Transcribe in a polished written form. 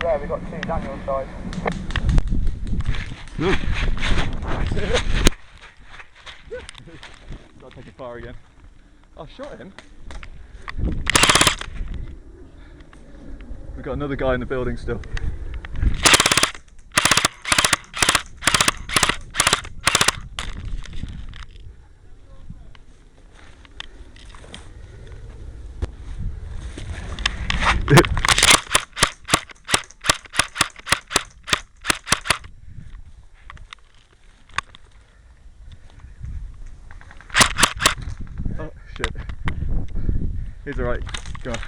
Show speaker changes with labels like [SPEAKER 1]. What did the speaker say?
[SPEAKER 1] there, we've got two Daniel sides.
[SPEAKER 2] Gotta take it far again. I shot him. We've got another guy in the building still. Oh shit. He's alright. Go on.